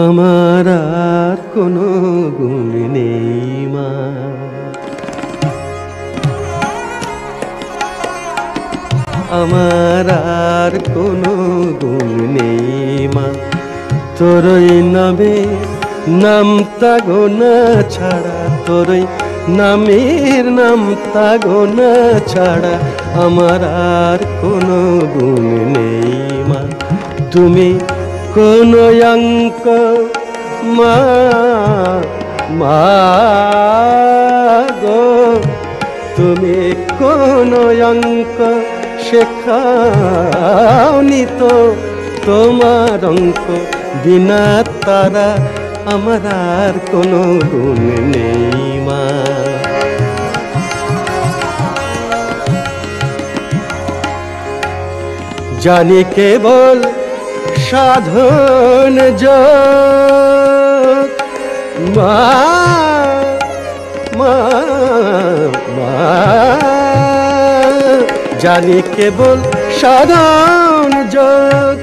আমার আর কোনো গুণ নেই মা। আমার আর কোনো গুণ নেই মা, তোরই নামে নামতা গোনা ছাড়া, তোরই নামের নামতা গোনা ছাড়া আমার আর কোনো গুণ নেই মা। তুমি কোন অঙ্ক মা, মা গো, তুমি কোন অঙ্ক শেখাওনি তো, তোমার অঙ্ক বিনা তারা আমার আর কোনো গুণ নেই মা। জানি কেবল সাধন যোগ মা, মা, মা, জানি কেবল সাধন যোগ,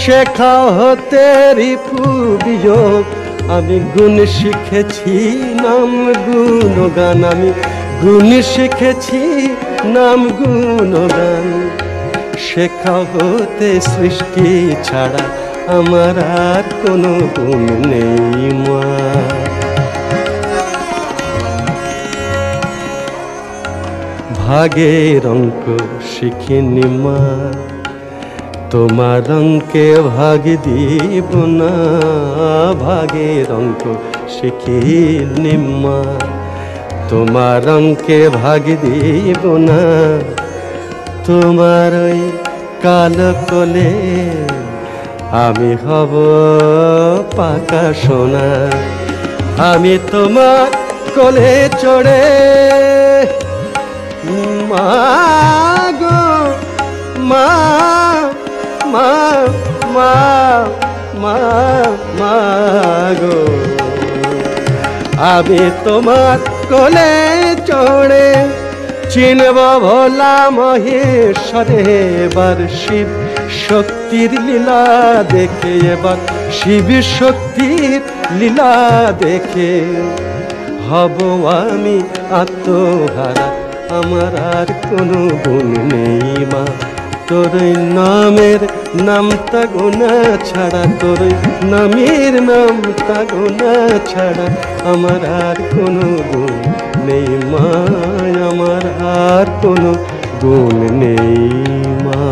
শেখা হতে রিপু বিয়োগ। আমি গুণ শিখেছি নাম গুণগান, আমি গুণ শিখেছি নাম গুণগান। শেখা হতে সৃষ্টি ছাড়া আমার আর কোনো গুণ নেই মা। ভাগের অঙ্ক শিখিনি মা, তোমার অঙ্কে ভাগ দিব না। ভাগের অঙ্ক শিখিনি মা, তোমার অঙ্কে ভাগ দিব না। তোমার ওই কালো কোলে আমি হব পাকা সোনা। আমি তোমার কোলে চড়ে মা গো, মা, মা, মা, মা, মা গো, আমি তোমার কোলে চড়ে চিনব ভোলা মহেশ্বরে। এবার শিব শক্তির লীলা দেখে, এবার শিব শক্তির লীলা দেখে হব আমি আত্মহারা। আমার আর কোনো গুণ নেই মা, তোর নামের নামতা গোনা ছাড়া, তোর নামের নামতা গোনা ছাড়া আমার আর কোনো গুণ নেই মা। আমার আর কোনো গুণ নেই মা।